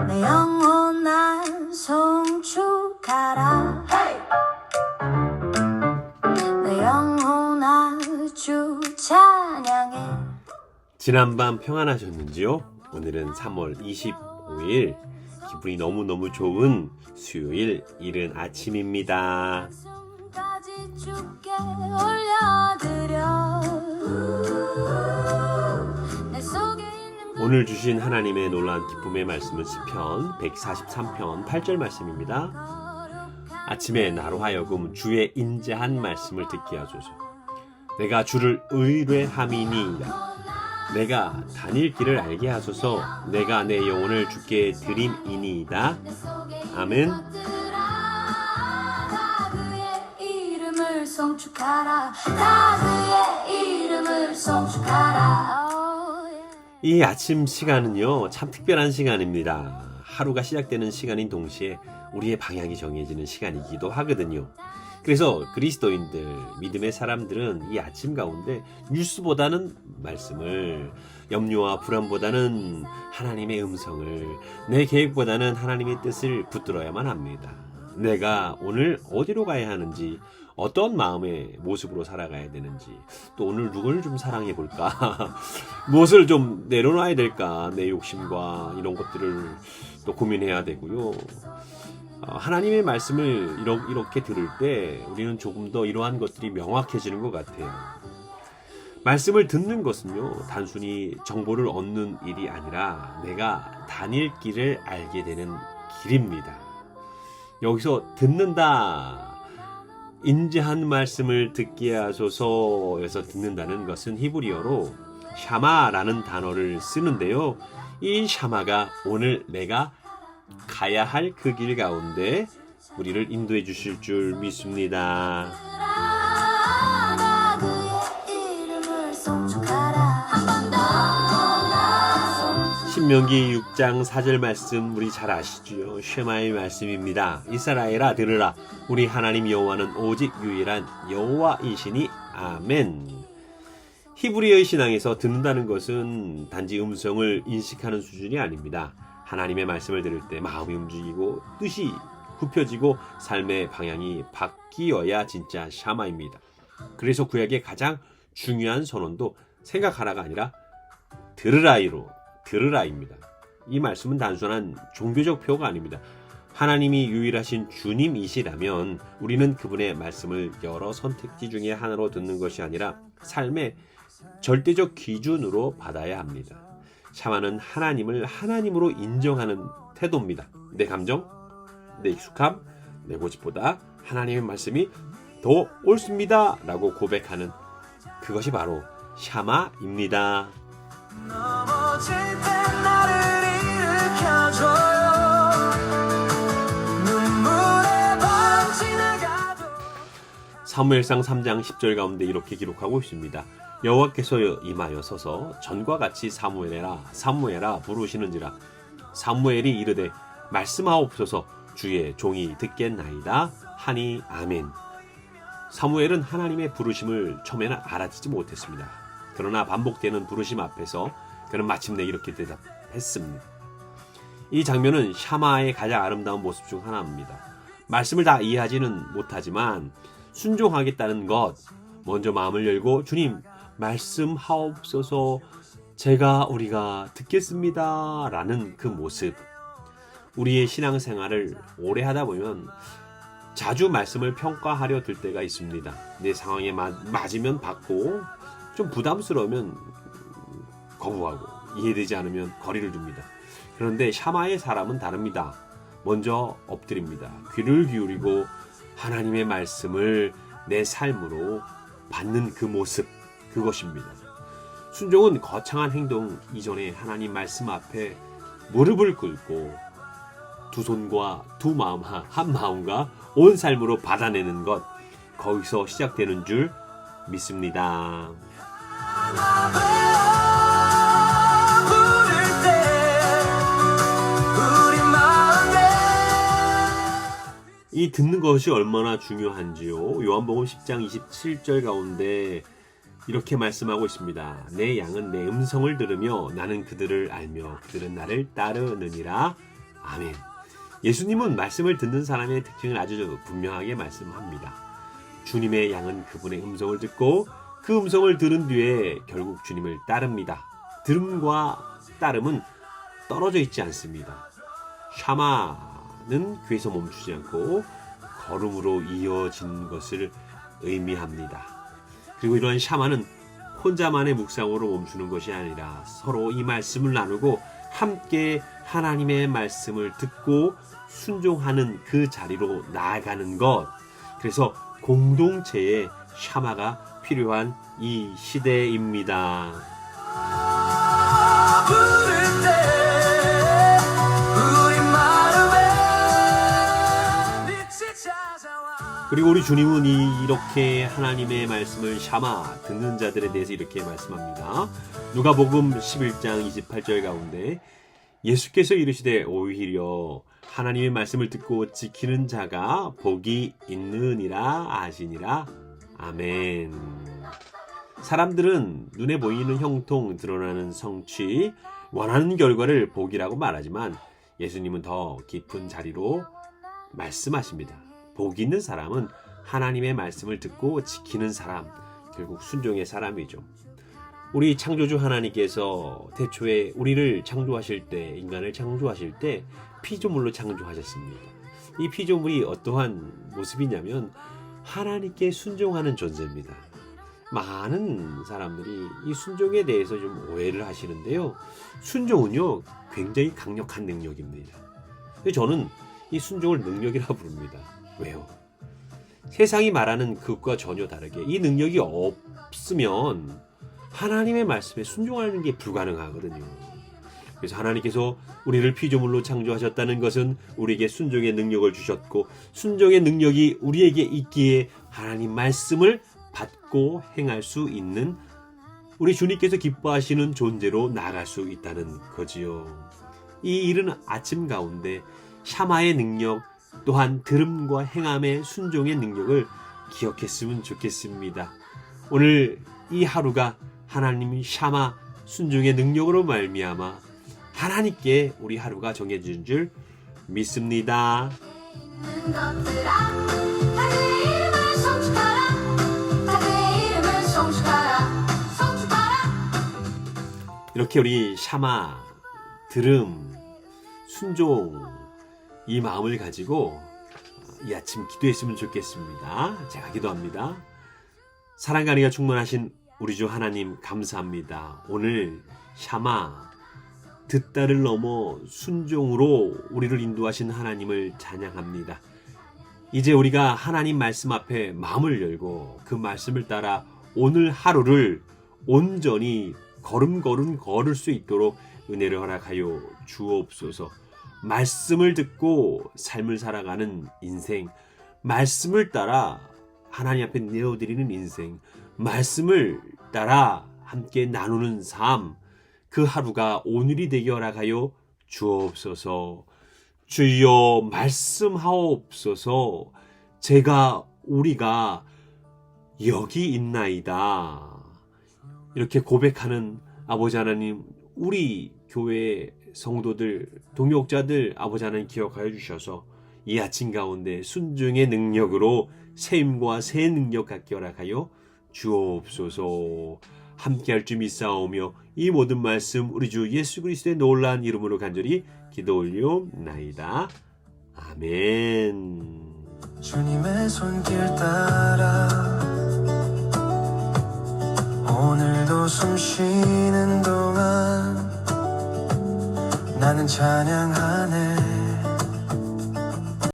내 영원한 송축하라 내 영원한 주 찬양해. 지난밤 평안하셨는지요? 오늘은 3월 25일 기분이 너무너무 좋은 수요일 이른 아침입니다. 가슴까지 주께 올려드려 내 속에 있는 오늘 주신 하나님의 놀라운 기쁨의 말씀은 시편 143편 8절 말씀입니다. 아침에 나로 하여금 주의 인자한 말씀을 듣게 하소서. 내가 주를 의뢰함이니이다. 내가 다닐 길을 알게 하소서. 내가 내 영혼을 주께 드림이니이다. 아멘. 다 그의 이름을 송축하라 다 그의 이름을 송축하라. 이 아침 시간은요, 참 특별한 시간입니다. 하루가 시작되는 시간인 동시에 우리의 방향이 정해지는 시간이기도 하거든요. 그래서 그리스도인들, 믿음의 사람들은 이 아침 가운데 뉴스보다는 말씀을, 염려와 불안보다는 하나님의 음성을, 내 계획보다는 하나님의 뜻을 붙들어야만 합니다. 내가 오늘 어디로 가야 하는지, 어떤 마음의 모습으로 살아가야 되는지, 또 오늘 누굴 좀 사랑해 볼까, 무엇을 좀 내려놔야 될까, 내 욕심과 이런 것들을 또 고민해야 되고요. 하나님의 말씀을 이렇게 들을 때 우리는 조금 더 이러한 것들이 명확해지는 것 같아요. 말씀을 듣는 것은요, 단순히 정보를 얻는 일이 아니라 내가 다닐 길을 알게 되는 길입니다. 여기서 듣는다, 인자한 말씀을 듣게 하소서에서 듣는다는 것은 히브리어로 샤마라는 단어를 쓰는데요. 이 샤마가 오늘 내가 가야 할 그 길 가운데 우리를 인도해 주실 줄 믿습니다. 신명기 6장 4절 말씀 우리 잘 아시죠? 쉐마의 말씀입니다. 이스라엘아 들으라. 우리 하나님 여호와는 오직 유일한 여호와이시니 아멘. 히브리어의 신앙에서 듣는다는 것은 단지 음성을 인식하는 수준이 아닙니다. 하나님의 말씀을 들을 때 마음이 움직이고 뜻이 굽혀지고 삶의 방향이 바뀌어야 진짜 샤마입니다. 그래서 구약의 가장 중요한 선언도 생각하라가 아니라 들으라입니다. 이 말씀은 단순한 종교적 표가 아닙니다. 하나님이 유일하신 주님이시라면 우리는 그분의 말씀을 여러 선택지 중에 하나로 듣는 것이 아니라 삶의 절대적 기준으로 받아야 합니다. 샤마는 하나님을 하나님으로 인정하는 태도입니다. 내 감정, 내 익숙함, 내 고집보다 하나님의 말씀이 더 옳습니다 라고 고백하는 그것이 바로 샤마입니다. 넘어질 때 나를 일으켜줘요. 눈물에 번지나가도 사무엘상 3장 10절 가운데 이렇게 기록하고 있습니다. 여호와께서 임하여 서서 전과 같이 사무엘아 부르시는지라. 사무엘이 이르되 말씀하옵소서. 주의 종이 듣겠나이다 하니 아멘. 사무엘은 하나님의 부르심을 처음에는 알아듣지 못했습니다. 그러나 반복되는 부르심 앞에서 그는 마침내 이렇게 대답했습니다. 이 장면은 샤마의 가장 아름다운 모습 중 하나입니다. 말씀을 다 이해하지는 못하지만 순종하겠다는 것, 먼저 마음을 열고 주님 말씀하옵소서. 우리가 듣겠습니다 라는 그 모습. 우리의 신앙생활을 오래 하다 보면 자주 말씀을 평가하려 들 때가 있습니다. 내 상황에 맞으면 받고 좀 부담스러우면 거부하고 이해되지 않으면 거리를 둡니다. 그런데 샤마의 사람은 다릅니다. 먼저 엎드립니다. 귀를 기울이고 하나님의 말씀을 내 삶으로 받는 그 모습, 그것입니다. 순종은 거창한 행동 이전에 하나님 말씀 앞에 무릎을 꿇고 두 손과 두 마음, 한 마음과 온 삶으로 받아내는 것, 거기서 시작되는 줄 믿습니다. 이 듣는 것이 얼마나 중요한지요. 요한복음 10장 27절 가운데 이렇게 말씀하고 있습니다. 내 양은 내 음성을 들으며 나는 그들을 알며 그들은 나를 따르느니라. 아멘. 예수님은 말씀을 듣는 사람의 특징을 아주 분명하게 말씀합니다. 주님의 양은 그분의 음성을 듣고 그 음성을 들은 뒤에 결국 주님을 따릅니다. 들음과 따름은 떨어져 있지 않습니다. 샤마는 귀에서 멈추지 않고 걸음으로 이어진 것을 의미합니다. 그리고 이러한 샤마는 혼자만의 묵상으로 멈추는 것이 아니라 서로 이 말씀을 나누고 함께 하나님의 말씀을 듣고 순종하는 그 자리로 나아가는 것. 그래서 공동체의 샤마가 필요한 이 시대입니다. 부를 때 우리 마음에 빛이 찾아와. 그리고 우리 주님은 이렇게 하나님의 말씀을 샤마 듣는 자들에 대해서 이렇게 말씀합니다. 누가복음 11장 28절 가운데 예수께서 이르시되 오히려 하나님의 말씀을 듣고 지키는 자가 복이 있느니라 하시니라. 아멘. 사람들은 눈에 보이는 형통, 드러나는 성취, 원하는 결과를 복이라고 말하지만 예수님은 더 깊은 자리로 말씀하십니다. 복 있는 사람은 하나님의 말씀을 듣고 지키는 사람, 결국 순종의 사람이죠. 우리 창조주 하나님께서 태초에 우리를 창조하실 때, 인간을 창조하실 때 피조물로 창조하셨습니다. 이 피조물이 어떠한 모습이냐면 하나님께 순종하는 존재입니다. 많은 사람들이 이 순종에 대해서 좀 오해를 하시는데요. 순종은요, 굉장히 강력한 능력입니다. 저는 이 순종을 능력이라고 부릅니다. 왜요? 세상이 말하는 그것과 전혀 다르게 이 능력이 없으면 하나님의 말씀에 순종하는 게 불가능하거든요. 그래서 하나님께서 우리를 피조물로 창조하셨다는 것은 우리에게 순종의 능력을 주셨고, 순종의 능력이 우리에게 있기에 하나님 말씀을 받고 행할 수 있는 우리 주님께서 기뻐하시는 존재로 나아갈 수 있다는 거지요. 이 이른 아침 가운데 샤마의 능력, 또한 들음과 행함의 순종의 능력을 기억했으면 좋겠습니다. 오늘 이 하루가 하나님 샤마 순종의 능력으로 말미암아 하나님께 우리 하루가 정해진 줄 믿습니다. 있는 것들아 다 그의 이름을 송축하라. 다 그의 이름을 송축하라. 송축하라. 이렇게 우리 샤마, 들음, 순종 이 마음을 가지고 이 아침 기도했으면 좋겠습니다. 제가 기도합니다. 사랑과 은혜가 충만하신 우리 주 하나님 감사합니다. 오늘 샤마, 듣다를 넘어 순종으로 우리를 인도하신 하나님을 찬양합니다. 이제 우리가 하나님 말씀 앞에 마음을 열고 그 말씀을 따라 오늘 하루를 온전히 걸음걸음 걸을 수 있도록 은혜를 허락하여 주옵소서. 말씀을 듣고 삶을 살아가는 인생, 말씀을 따라 하나님 앞에 내어드리는 인생, 말씀을 따라 함께 나누는 삶, 그 하루가 오늘이 되게 허락하여 주옵소서. 주여 말씀하옵소서. 우리가 여기 있나이다. 이렇게 고백하는 아버지 하나님, 우리 교회 성도들, 동역자들 아버지 하나님 기억하여 주셔서 이 아침 가운데 순종의 능력으로 세임과 새 능력 갖게 허락하여 주옵소서. 함께할 줄 믿사오며 이 모든 말씀 우리 주 예수 그리스도의 놀라운 이름으로 간절히 기도 올려나이다. 아멘. 주님의 손길 따라 오늘도 숨 쉬는 동안 나는 찬양하네.